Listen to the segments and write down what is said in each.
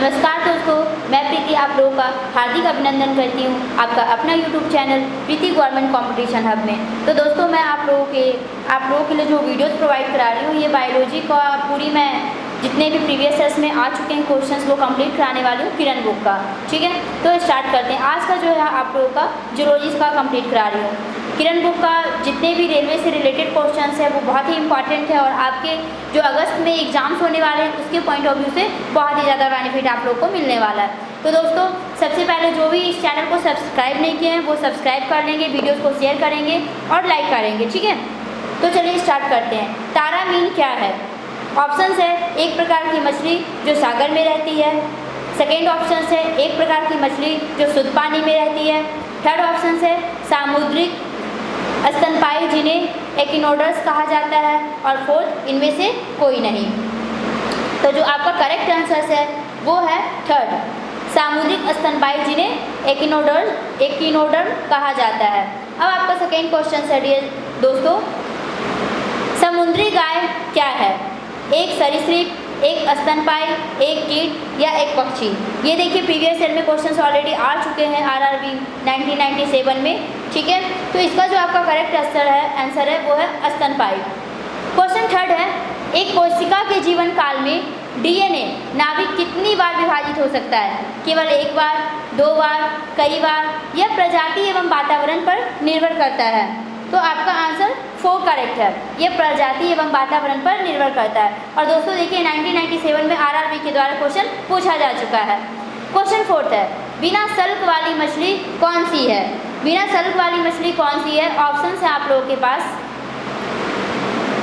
नमस्कार दोस्तों, मैं प्रीति आप लोगों का हार्दिक अभिनंदन करती हूँ आपका अपना YouTube चैनल प्रीति गवर्नमेंट कंपटीशन हब में। तो दोस्तों मैं आप लोगों के लिए जो वीडियोस प्रोवाइड करा रही हूँ, ये बायोलॉजी का पूरी मैं जितने भी प्रीवियस ईयर्स में आ चुके हैं क्वेश्चंस वो कंप्लीट कराने वाली हूँ किरण बुक का। ठीक है, तो स्टार्ट करते हैं। आज का जो है आप लोगों का जूलॉजी का कंप्लीट करा रही हूँ। किरण बुक का जितने भी रेलवे से रिलेटेड क्वेश्चंस है वो बहुत ही इंपॉर्टेंट है और आपके जो अगस्त में एग्जाम्स होने वाले हैं उसके पॉइंट ऑफ व्यू से बहुत ही ज़्यादा बेनिफिट आप लोग को मिलने वाला है। तो दोस्तों सबसे पहले जो भी इस चैनल को सब्सक्राइब नहीं किए हैं वो सब्सक्राइब कर लेंगे, वीडियोज़ को शेयर करेंगे और लाइक करेंगे। ठीक है, तो चलिए स्टार्ट करते हैं। तारा मीन क्या है? ऑप्शंस है एक प्रकार की मछली जो सागर में रहती है। सेकेंड ऑप्शन है एक प्रकार की मछली जो शुद्ध पानी में रहती है। थर्ड ऑप्शन है सामुद्रिक स्तनपायी जिन्हें एकिनोडर्स कहा जाता है। और फोर्थ इनमें से कोई नहीं। तो जो आपका करेक्ट आंसर है वो है थर्ड, सामुद्रिक स्तनपायी जिन्हें एकिनोडर्म कहा जाता है। अब आपका सेकेंड क्वेश्चन है डियर दोस्तों, समुद्री गाय क्या है? एक सरीसृप, एक स्तनपायी, एक कीट या एक पक्षी? ये देखिए प्रीवियस ईयर में क्वेश्चंस ऑलरेडी आ चुके हैं आरआरबी 1997 में। ठीक है, तो इसका जो आपका करेक्ट आंसर है वो है स्तनपायी। क्वेश्चन थर्ड है, एक कोशिका के जीवन काल में डीएनए नाभिक कितनी बार विभाजित हो सकता है? केवल एक बार, दो बार, कई बार या प्रजाति एवं वातावरण पर निर्भर करता है? तो आपका आंसर 4 करेक्ट है, ये प्रजाति एवं वातावरण पर निर्भर करता है। और दोस्तों देखिए 1997 में आरआरबी के द्वारा क्वेश्चन पूछा जा चुका है। क्वेश्चन फोर्थ है, बिना सल्क वाली मछली कौन सी है? बिना सल्क वाली मछली कौन सी है? ऑप्शन है आप लोगों के पास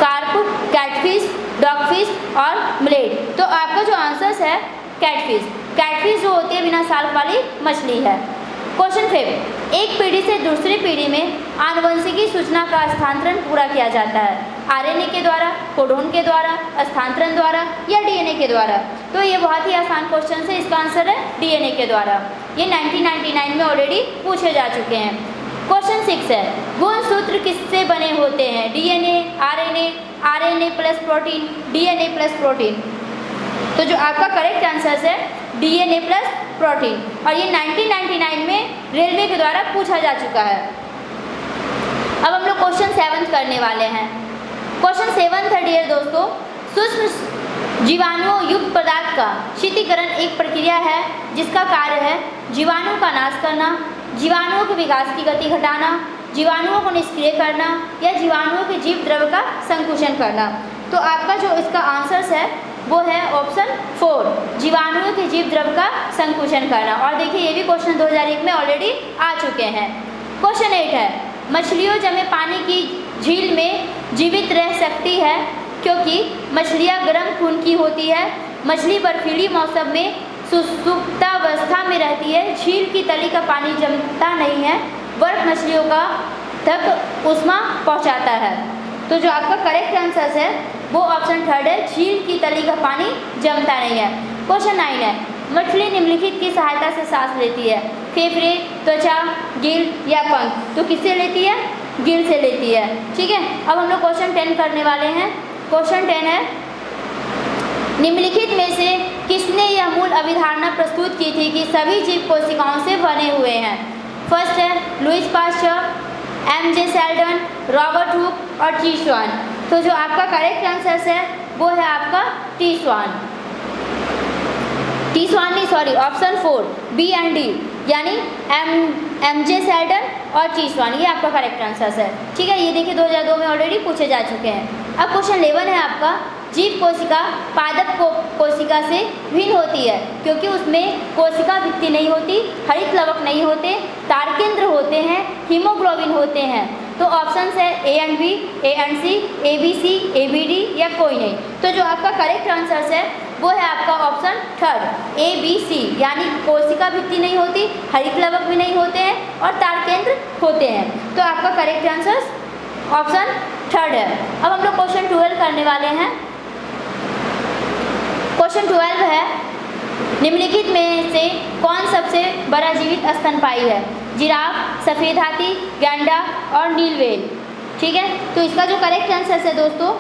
कार्प, कैटफिश, डॉगफिश और म्लेड। तो आपका जो आंसर है कैटफिश। कैटफिश जो होती है बिना सल्क वाली मछली है। क्वेश्चन 5, एक पीढ़ी से दूसरी पीढ़ी में आनुवंशिकी सूचना का स्थानांतरण पूरा किया जाता है? आरएनए के द्वारा, कोडोन के द्वारा, स्थानांतरण द्वारा या डीएनए के द्वारा? तो ये बहुत ही आसान क्वेश्चन है, इसका आंसर है डीएनए के द्वारा। ये 1999 में ऑलरेडी पूछे जा चुके हैं। क्वेश्चन 6 है, गुणसूत्र किससे बने होते हैं? DNA, RNA plus protein, DNA plus protein? तो जो आपका करेक्ट आंसर है डीएनए प्लस प्रोटीन। और ये 1999 में रेलवे के द्वारा पूछा जा चुका है। अब हम लोग क्वेश्चन 7 करने वाले हैं। क्वेश्चन 7 है डियर दोस्तों, सूक्ष्म जीवाणुओं युक्त पदार्थ का शीतलीकरण एक प्रक्रिया है जिसका कार्य है जीवाणु का नाश करना, जीवाणुओं के विकास की गति घटाना, जीवाणुओं को निष्क्रिय करना या जीवाणुओं के जीव द्रव्य का संकुचन करना। तो आपका जो इसका आंसर है वो है ऑप्शन 4, जीवाणुओं के जीव द्रव्य का संकुचन करना। और देखिए ये भी क्वेश्चन 2001 में ऑलरेडी आ चुके हैं। क्वेश्चन 8 है, मछलियों जमे पानी की झील में जीवित रह सकती है क्योंकि मछलियाँ गर्म खून की होती है। मछली बर्फीली मौसम में सुषुप्तावस्था में रहती है। झील की तली का पानी जमता नहीं है। बर्फ मछलियों का तक ऊष्मा पहुँचाता है। तो जो आपका करेक्ट आंसर है वो ऑप्शन 3 है, झील की तली का पानी जमता नहीं है। क्वेश्चन 9 है, मछली निम्नलिखित की सहायता से सांस लेती है? फेफड़े, त्वचा, गिल या पंख? तो किससे लेती है? गिल से लेती है। ठीक है, अब हम लोग क्वेश्चन 10 करने वाले हैं। क्वेश्चन 10 है, निम्नलिखित में से किसने यह मूल अभिधारणा प्रस्तुत की थी कि सभी जीव कोशिकाओं से बने हुए हैं? फर्स्ट है Lewis pasture, MJ. Seldon, Robert Hooke और टी स्वान। तो जो आपका करेक्ट आंसर है वो है आपका टी स्वान नहीं sorry, option 4 B and D, यानी एम.जे. सेल्डन और टी स्वान, ये आपका करेक्ट आंसर है। ठीक है, ये देखिए 2002 में ऑलरेडी पूछे जा चुके हैं। अब क्वेश्चन 11 है आपका, जीव कोशिका पादप कोशिका से भिन्न होती है क्योंकि उसमें कोशिका भित्ति नहीं होती, हरित लवक नहीं होते, तारकेंद्र होते हैं, हीमोग्लोबिन होते हैं। तो ऑप्शंस है A and B, A and C, A B C, A B D या कोई नहीं। तो जो आपका करेक्ट आंसर है वो है आपका ऑप्शन 3 ए बी सी, यानी कोशिका भित्ति नहीं होती, हरित लवक भी नहीं होते हैं और तारकेंद्र होते हैं। तो आपका करेक्ट आंसर ऑप्शन 3 है। अब हम लोग क्वेश्चन 12 करने वाले हैं। क्वेश्चन 12 है, निम्नलिखित में से कौन सबसे बड़ा जीवित स्तनपायी है? जिराफ, सफ़ेद हाथी, गैंडा और नील व्हेल? ठीक है, तो इसका जो करेक्ट आंसर है दोस्तों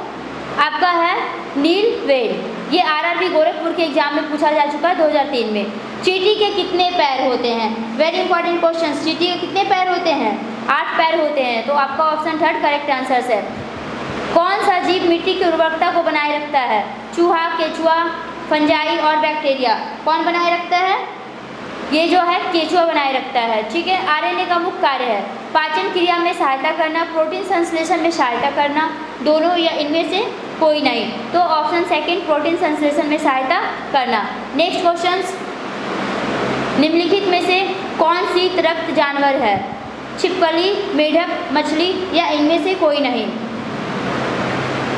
आपका है नील व्हेल। ये आरआरबी गोरखपुर के एग्जाम में पूछा जा चुका है 2003 में। चींटी के कितने पैर होते हैं? Very important question. चींटी के कितने पैर होते हैं? 8 पैर होते हैं। तो आपका ऑप्शन थर्ड करेक्ट आंसर है। कौन सा जीव मिट्टी की उर्वरकता को बनाए रखता है? चूहा, केचुआ, फंजाई और बैक्टीरिया। कौन बनाए रखता है? ये जो है केचुआ बनाए रखता है। ठीक है। आरएनए का मुख्य कार्य है पाचन क्रिया में सहायता करना, प्रोटीन संश्लेषण में सहायता करना, दोनों या इनमें से कोई नहीं। तो ऑप्शन सेकंड प्रोटीन संश्लेषण में सहायता करना। नेक्स्ट क्वेश्चन, निम्नलिखित में से कौन शीतरक्त जानवर है? छिपकली, मेढक, मछली या इनमें से कोई नहीं।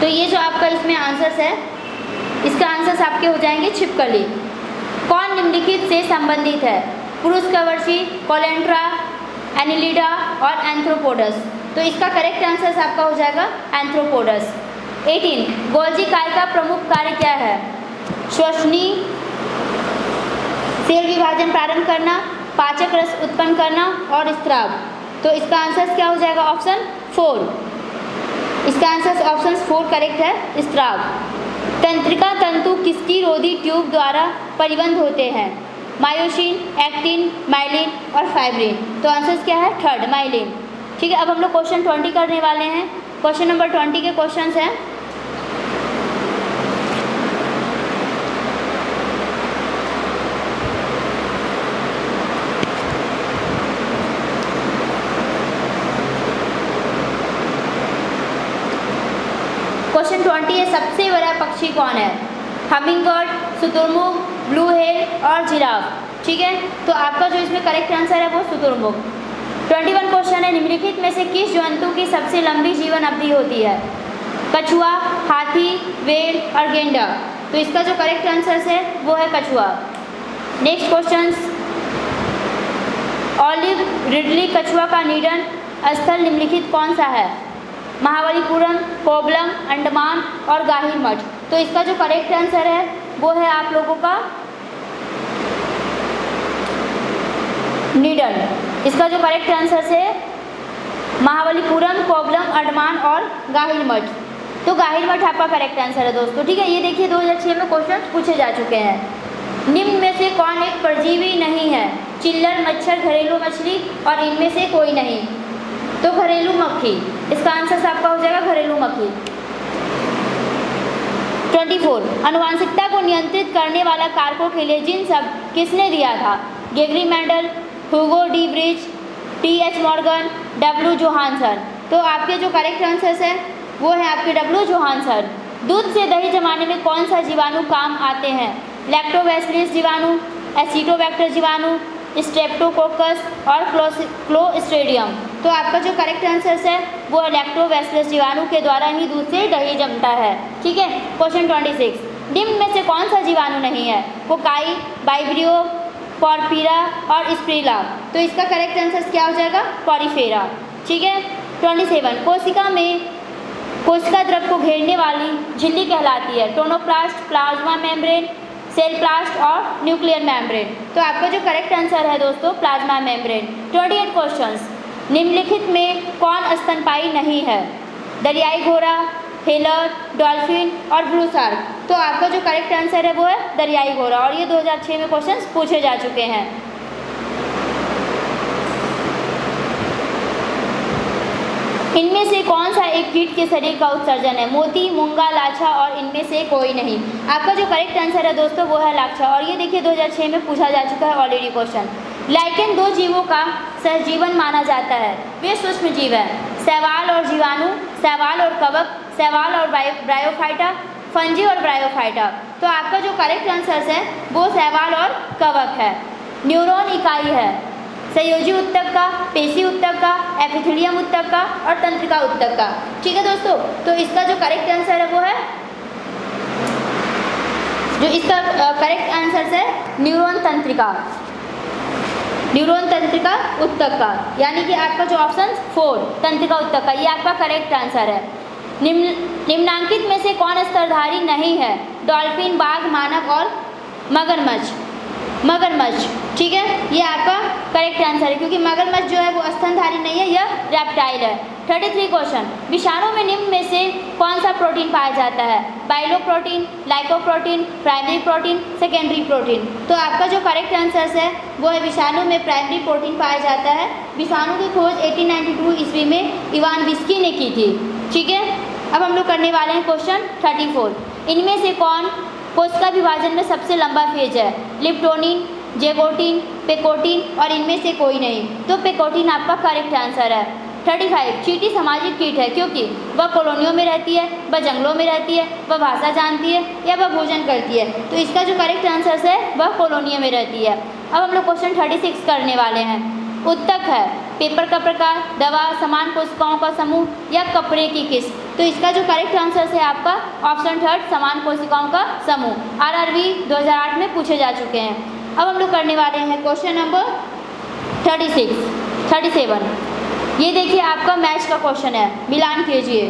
तो ये जो आपका इसमें आंसर्स है, इसका आंसर्स आपके हो जाएंगे छिपकली। कौन निम्नलिखित से संबंधित है? पुरुष कवरची, कोलेंड्रा, एनिलिडा और एंथ्रोपोडस। तो इसका करेक्ट आंसर आपका हो जाएगा एंथ्रोपोडस। 18 गोल्जी काय का प्रमुख कार्य क्या है? श्वसनी, सेल विभाजन प्रारंभ करना, पाचक रस उत्पन्न करना और स्त्राव। तो इसका आंसर क्या हो जाएगा? ऑप्शन 4। इसका आंसर ऑप्शन 4 करेक्ट है, स्त्राव। तंत्रिका तंतु किसकी रोधी ट्यूब द्वारा परिबंध होते हैं? मायोसिन, एक्टिन, माइलिन और फाइब्रिन। तो आंसर क्या है? Third, myelin. ठीक है। अब हम लोग क्वेश्चन 20 करने वाले हैं। क्वेश्चन नंबर 20 के क्वेश्चंस हैं। क्वेश्चन 20 है, सबसे बड़ा पक्षी कौन है? हमिंगबर्ड, शुतुरमुर्ग, ब्लू व्हेल और जिराफ। ठीक है। तो आपका जो इसमें करेक्ट आंसर है वो शुतुरमुर्ग। 21 क्वेश्चन है, निम्नलिखित में से किस जंतु की सबसे लंबी जीवन अवधि होती है? कछुआ, हाथी, व्हेल और गेंडा। तो इसका जो करेक्ट आंसर है वो है कछुआ। नेक्स्ट क्वेश्चन, ऑलिव रिडली कछुआ का निधन स्थल निम्नलिखित कौन सा है? महाबलीपुरम, कोवलम, अंडमान और गाहिर मठ। तो इसका जो करेक्ट आंसर है वो है आप लोगों का निडन। इसका जो करेक्ट आंसर है महाबलीपुरम, कोवलम, अंडमान और गाहिर मठ। तो गाहिर मठ आपका करेक्ट आंसर है दोस्तों। ठीक है। ये देखिए 2006 में क्वेश्चन पूछे जा चुके हैं। निम्न में से कौन एक परजीवी नहीं है? चिल्लर, मच्छर, घरेलू मछली और इनमें से कोई नहीं। तो घरेलू मक्खी। इसका आंसर आपका हो जाएगा घरेलू मक्खी। 24 आनुवंशिकता को नियंत्रित करने वाला कारकों के लिए जिन शब्द किसने दिया था? Gregory Mendel, Hugo de Vries, T H. Morgan, W Johannsen. तो आपके जो करेक्ट आंसर है वो है आपके डब्ल्यू जोहानसन। दूध से दही जमाने में कौन सा जीवाणु काम आते हैं? लैक्टोबैसिलस जीवाणु, एसिडोबैक्टर जीवाणु, स्ट्रेप्टोकोकस और क्लोस्ट्रीडियम। तो आपका जो करेक्ट आंसर है वो है लैक्टोबैसिलस जीवाणु के द्वारा ही दूध से दही जमता है। ठीक है। क्वेश्चन 26 निम्न में से कौन सा जीवाणु नहीं है? कोकाई, वाइब्रियो, पॉरफीरा और स्प्रिला। तो इसका करेक्ट आंसर क्या हो जाएगा? पॉरीफेरा। ठीक है। 27 कोशिका में कोशिका द्रव को घेरने वाली झिल्ली कहलाती है? टोनोप्लास्ट, प्लाज्मा मेम्ब्रेन, सेल प्लास्ट और न्यूक्लियर मेम्ब्रेन। तो आपका जो करेक्ट आंसर है दोस्तों प्लाज्मा मेम्ब्रेन। 28 क्वेश्चंस, निम्नलिखित में कौन स्तनपायी नहीं है? दरियाई घोड़ा, हेलर, डॉल्फिन और ब्लू शार्क। तो आपका जो करेक्ट आंसर है वो है दरियाई घोड़ा और ये 2006 में क्वेश्चंस पूछे जा चुके हैं। इनमें से कौन सा एक कीट के शरीर का उत्सर्जन है? मोती, मूंगा, लाछा और इनमें से कोई नहीं। आपका जो करेक्ट आंसर है दोस्तों वो है लाछा और ये देखिए 2006 में पूछा जा चुका है ऑलरेडी क्वेश्चन। लाइकेन दो जीवों का सहजीवन माना जाता है, वे सूक्ष्म जीव हैं, शैवाल और जीवाणु, शैवाल और कवक, शैवाल और ब्रायोफाइटा, फंजी और ब्रायोफाइटा। तो आपका जो करेक्ट आंसर है वो शैवाल और कवक है। न्यूरॉन इकाई है संयोजी ऊतक का, पेशी ऊतक का, एपिथेलियम ऊतक का और तंत्रिका ऊतक का। ठीक है दोस्तों, तो इसका जो करेक्ट आंसर है वो है करेक्ट आंसर है न्यूरॉन तंत्रिका, न्यूरॉन तंत्रिका ऊतक का, यानी कि आपका जो ऑप्शन 4 तंत्रिका ऊतक का, ये आपका करेक्ट आंसर है। निम्नांकित में से कौन स्तनधारी नहीं है? डॉल्फिन, बाघ, मानव और मगरमच्छ। मगरमच्छ, ठीक है, ये आपका करेक्ट आंसर है क्योंकि मगरमच्छ जो है वो स्तनधारी नहीं है, यह रेप्टाइल है। 33 क्वेश्चन, विषाणु में निम्न में से कौन सा प्रोटीन पाया जाता है? बाइलोप्रोटीन, लाइकोप्रोटीन, प्राइमरी प्रोटीन, सेकेंडरी प्रोटीन। तो आपका जो करेक्ट आंसर है वो है विषाणु में प्राइमरी प्रोटीन पाया जाता है। विषाणु की खोज 1892 ईस्वी में इवान विस्की ने की थी। ठीक है, अब हम लोग करने वाले हैं क्वेश्चन 34। इनमें से कौन कोशिका विभाजन में सबसे लंबा फेज है? लिप्टोनिन, जेगोटिन, पेकोटिन और इनमें से कोई नहीं। तो पेकोटिन आपका करेक्ट आंसर है। 35, चींटी सामाजिक कीट है क्योंकि वह कॉलोनियों में रहती है, वह जंगलों में रहती है, वह भाषा जानती है या वह भोजन करती है। तो इसका जो करेक्ट आंसर है वह कॉलोनियों में रहती है। अब हम लोग क्वेश्चन 36 करने वाले हैं। उत्तक है पेपर का प्रकार, दवा, समान कोशिकाओं का समूह या कपड़े की किस्म। तो इसका जो करेक्ट आंसर है आपका ऑप्शन 3 समान कोशिकाओं का समूह। RRB 2008 में पूछे जा चुके हैं। अब हम लोग करने वाले हैं क्वेश्चन नंबर 37। ये देखिए आपका मैच का क्वेश्चन है, मिलान कीजिए।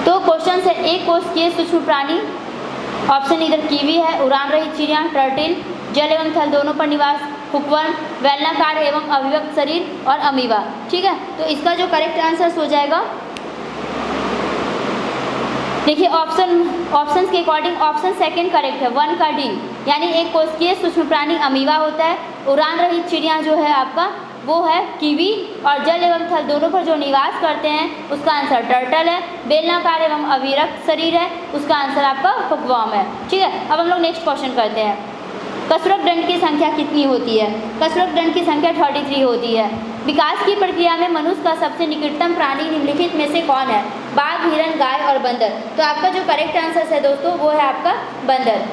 तो क्वेश्चन से एक कोशिकीय सूक्ष्म प्राणी, ऑप्शन इधर कीवी है, उड़ान रहित चिड़िया, टर्टिल, जल एवं थल दोनों पर निवास, हुकवर्म, बेलनाकार एवं अभिव्यक्त शरीर और अमीबा। ठीक है, तो इसका जो करेक्ट आंसर हो जाएगा, देखिए ऑप्शन के अकॉर्डिंग ऑप्शन सेकंड करेक्ट है, 1 का डी, यानी एक कोशिकीय सूक्ष्म प्राणी अमीबा होता है। उड़ान रहित चिड़िया जो है आपका वो है कीवी, और जल एवं थल दोनों पर जो निवास करते हैं उसका आंसर टर्टल है। बेलनाकार एवं अविरक्त शरीर है, उसका आंसर आपका हुकवर्म है। ठीक है, अब हम लोग नेक्स्ट क्वेश्चन करते हैं। कसरत दंड की संख्या कितनी होती है? कसरत दंड की संख्या 33 होती है। विकास की प्रक्रिया में मनुष्य का सबसे निकटतम प्राणी निम्नलिखित में से कौन है? बाघ, हिरण, गाय और बंदर। तो आपका जो करेक्ट आंसर है दोस्तों वो है आपका बंदर।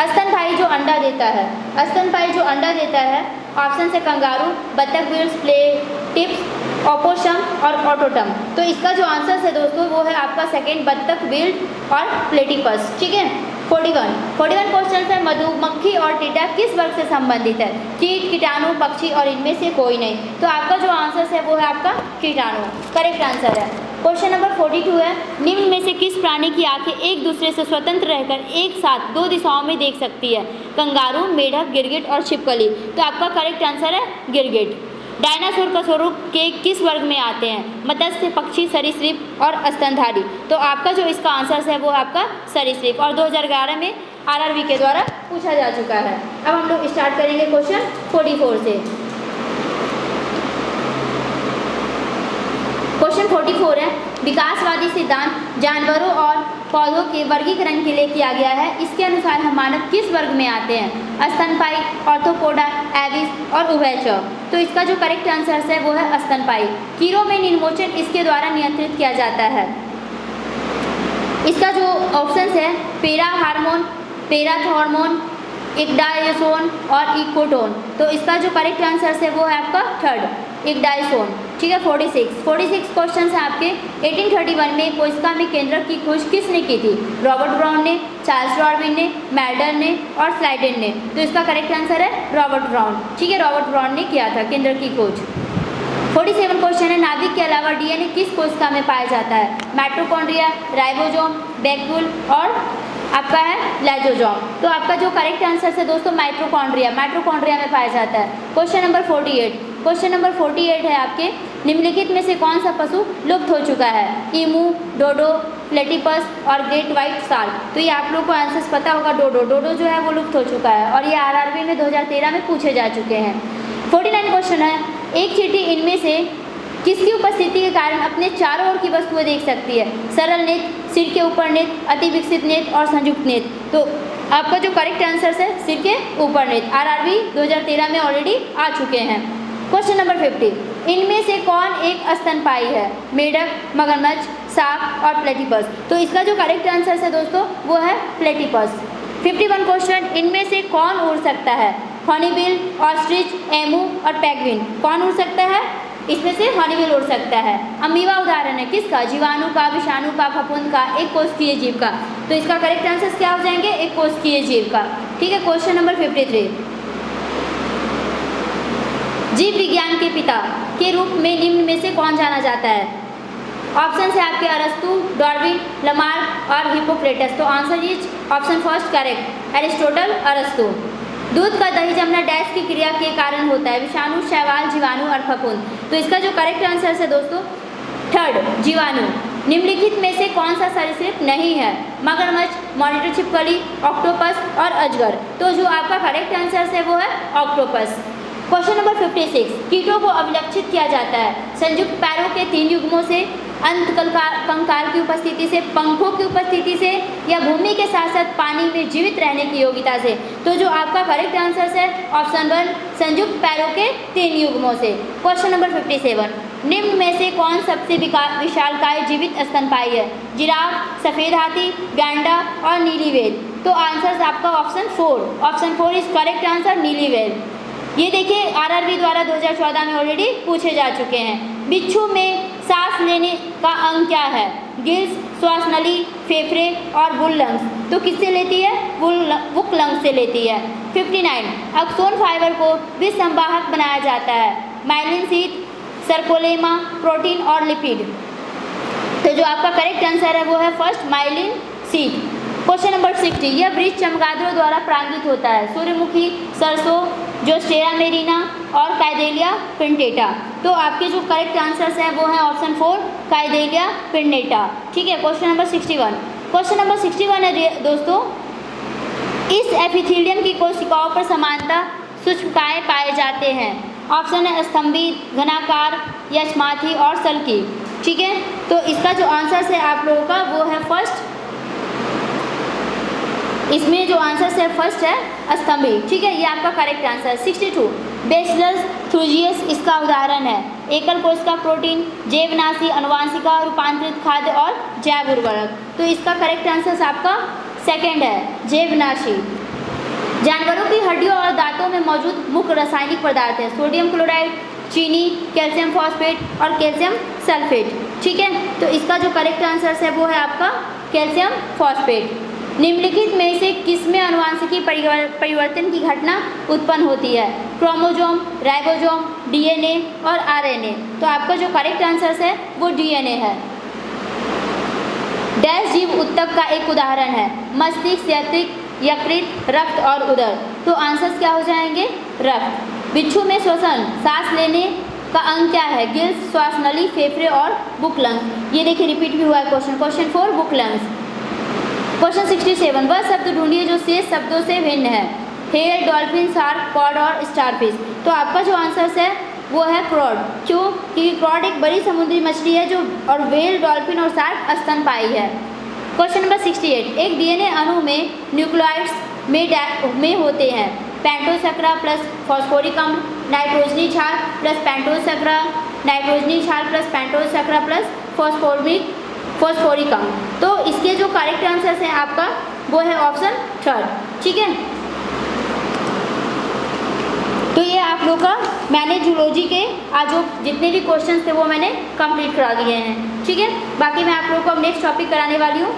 स्तनपायी जो अंडा देता है, स्तनपायी जो अंडा देता है, ऑप्शन से कंगारू, बतख, बिल्स, प्लेटिप्स, ओपोसम और ऑटोटम। तो इसका जो आंसर है दोस्तों वो है आपका सेकेंड, बतख, बिल्स और प्लेटिपस। ठीक है, 41 क्वेश्चन है। मधुमक्खी और टीडा किस वर्ग से संबंधित है? कीट, कीटाणु, पक्षी और इनमें से कोई नहीं। तो आपका जो आंसर है वो है आपका कीटाणु, करेक्ट आंसर है। क्वेश्चन नंबर 42 है। निम्न में से किस प्राणी की आंखें एक दूसरे से स्वतंत्र रहकर एक साथ 2 दिशाओं में देख सकती है? कंगारू, मेढक, गिरगिट और छिपकली। तो आपका करेक्ट आंसर है गिरगिट। डायनासोर का स्वरूप के किस वर्ग में आते हैं? मत्स्य, पक्षी, सरीसृप और स्तनधारी। तो आपका जो इसका आंसर है वो आपका सरीसृप, और 2011 में RRB के द्वारा पूछा जा चुका है। अब हम लोग स्टार्ट करेंगे क्वेश्चन 44 से। क्वेश्चन 44 है। विकासवादी सिद्धांत जानवरों और पौधों के वर्गीकरण के लिए किया गया है। इसके अनुसार हम मानव किस वर्ग में आते हैं? स्तनपायी, ऑर्थोपोडा, एविस और उभयचर। तो इसका जो करेक्ट आंसर है वो है स्तनपायी। कीड़ों में निम्नमोचन इसके द्वारा नियंत्रित किया जाता है। इसका जो ऑप्शन है पेरा हार्मोन, पेराथॉर्मोन, इक्डाइसोन और इकोटोन। तो इसका जो करेक्ट आंसर है वो है आपका थर्ड, इक्डाइसोन। ठीक है, 46 क्वेश्चन है आपके। 1831 में कोशिका में केंद्रक की खोज किसने की थी? रॉबर्ट ब्राउन ने, चार्ल्स डार्विन ने, मैल्डन ने और स्लाइडेन ने। तो इसका करेक्ट आंसर है रॉबर्ट ब्राउन। ठीक है, रॉबर्ट ब्राउन ने किया था केंद्रक की खोज। 47 क्वेश्चन है। नाभिक के अलावा डीएनए किस कोशिका में पाया जाता है? माइटोकॉन्ड्रिया, राइबोसोम, वैक्यूल और आपका है लाइसोसोम। तो आपका जो करेक्ट आंसर है दोस्तों माइटोकॉन्ड्रिया में पाया जाता है। क्वेश्चन नंबर 48 है आपके। निम्नलिखित में से कौन सा पशु लुप्त हो चुका है? ईमू, डोडो, प्लेटिपस और ग्रेट व्हाइट शार्क। तो ये आप लोग को आंसर पता होगा, डोडो जो है वो लुप्त हो चुका है, और ये RRB में 2013 में पूछे जा चुके हैं। 49 क्वेश्चन है। एक चींटी इनमें से किसकी उपस्थिति के कारण अपने चारों ओर की वस्तुएं देख सकती है? सरल नेत्र, सिर के ऊपर नेत्र, अति विकसित नेत्र और संयुक्त नेत्र। तो आपका जो करेक्ट आंसर है सिर के ऊपर नेत्र। RRB 2013 में ऑलरेडी आ चुके हैं। Question number 50। इनमें से कौन एक स्तनपायी है? मेढक, मगरमच्छ, सांप और प्लेटिपस। तो इसका जो करेक्ट आंसर है दोस्तों वो है प्लेटिपस। 51 क्वेश्चन। इनमें से कौन उड़ सकता है? हॉर्नबिल, ऑस्ट्रिच, एमू और पेंगुइन। कौन उड़ सकता है? इसमें से हॉर्नबिल उड़ सकता है। अमीबा उदाहरण है किसका? जीवाणु का, विषाणु का, फफूंद का, एक कोशिकीय जीव का। तो इसका करेक्ट आंसर क्या हो जाएंगे? एक कोशिकीय जीव का। ठीक है, क्वेश्चन नंबर 53। जीव विज्ञान के पिता के रूप में निम्न में से कौन जाना जाता है? ऑप्शन है आपके अरस्तु, डार्विन, लमार्क और हिप्पोक्रेटस। तो answer is option first correct, Aristotle, अरस्तु। दूध का दही जमना डैश की क्रिया के कारण होता है, विषाणु, शैवाल, जीवाणु और फफूंद। तो इसका जो करेक्ट आंसर है दोस्तों थर्ड जीवाणु। निम्नलिखित में से कौन सा सरीसृप नहीं है? मगरमच्छ, मॉनिटर छिपकली, ऑक्टोपस और अजगर। तो जो आपका करेक्ट आंसर है वो है ऑक्टोपस। क्वेश्चन नंबर 56, कीटों को अभिलक्षित किया जाता है संयुक्त पैरों के 3 युग्मों से, अंत कंकाल की उपस्थिति से, पंखों की उपस्थिति से या भूमि के साथ साथ पानी में जीवित रहने की योग्यता से। तो जो आपका करेक्ट आंसर है ऑप्शन 1 संयुक्त पैरों के 3 युग्मों से। क्वेश्चन नंबर 57, निम्न में से कौन सबसे विशालकाय जीवित स्तनपायी है? जिराफ, सफ़ेद हाथी, गैंडा और नीली व्हेल। तो आंसर आपका ऑप्शन 4 इज करेक्ट आंसर, नीली व्हेल। ये देखिए आरआरबी द्वारा 2014 में ऑलरेडी पूछे जा चुके हैं। बिच्छू में सांस लेने का अंग क्या है? गिल्स, श्वास नली, फेफड़े और बुल लंग्स। तो किससे लेती है? बुक लंग्स से लेती है। 59, अक्सोन फाइबर को विसंवाहक बनाया जाता है, माइलिन शीथ, सर्कोलेमा, प्रोटीन और लिपिड। तो जो आपका करेक्ट आंसर है वो है first myelin sheath. Question number 60, यह वृक्ष चमगादड़ों द्वारा परागित होता है, सूर्यमुखी, सरसों, जोस्टेरा मेरिना और काइदेलिया पिंटेटा। तो आपके जो करेक्ट आंसर्स हैं वो है ऑप्शन 4 काइदेलिया पिंटेटा। ठीक है। क्वेश्चन नंबर 61 है दोस्तों, इस एपिथेलियम की कोशिकाओं पर समानता सूक्ष्मकाय पाए जाते हैं। ऑप्शन है स्तंभित, घनाकार, यशमाथी और सल्की। ठीक है। तो इसका जो आंसर है आप लोगों का वो है फर्स्ट, इसमें जो आंसर है फर्स्ट है स्तंभित। ठीक है, ये आपका करेक्ट आंसर। 62, बेसिलस थ्रूजियस इसका उदाहरण है, एकल कोशिका प्रोटीन, जैवनाशी, अनुवांशिका, रूपांतरित खाद्य और जैव उर्वरक। तो इसका करेक्ट आंसर आपका सेकंड है, जैवनाशी। जानवरों की हड्डियों और दांतों में मौजूद मुख्य रासायनिक पदार्थ है, सोडियम क्लोराइड, चीनी, कैल्शियम फॉस्फेट और कैल्शियम सल्फेट। ठीक है। तो इसका जो करेक्ट आंसर है वो है आपका कैल्शियम फॉस्फेट। निम्नलिखित में से किसमें आनुवांशिकी परिवर्तन की घटना उत्पन्न होती है? क्रोमोजोम, राइबोसोम, डीएनए और आरएनए। तो आपका जो करेक्ट आंसर है वो डीएनए है। डैश जीव उत्तक का एक उदाहरण है, मस्तिष्क, यकृत, रक्त और उदर। तो आंसर्स क्या हो जाएंगे? रक्त। बिच्छू में श्वसन, सांस लेने का अंग क्या है? गिल्स, श्वास नली, फेफड़े और बुक लंग्स। ये देखिए रिपीट भी हुआ है क्वेश्चन 4 बुक लंग्स। क्वेश्चन 67, वह शब्द ढूंढिए जो शेष शब्दों से भिन्न है, हेल, डॉल्फिन, शार्क, कॉड और स्टारफिश। तो आपका जो आंसर है वो है क्रॉड। क्यों? क्योंकि क्रॉड एक बड़ी समुद्री मछली है जो, और वेल, डॉल्फिन और शार्क स्तनपायी है। क्वेश्चन नंबर 68, एक डीएनए अणु में न्यूक्लियोइड्स में होते हैं पेंटोसैकरा प्लस फॉस्फोरिक अम्ल, नाइट्रोजनी क्षार प्लस पेंटोसैकरा, नाइट्रोजनी क्षार प्लस पेंटोसैकरा प्लस फॉस्फोरिक अम्ल। तो इसके जो करेक्ट आंसर है आपका वो है ऑप्शन 3। ठीक है। तो ये आप लोग का मैंने जूलॉजी के आज जो जितने भी क्वेश्चंस थे वो मैंने कंप्लीट करा दिए हैं। ठीक है। बाकी मैं आप लोगों को अब नेक्स्ट टॉपिक कराने वाली हूँ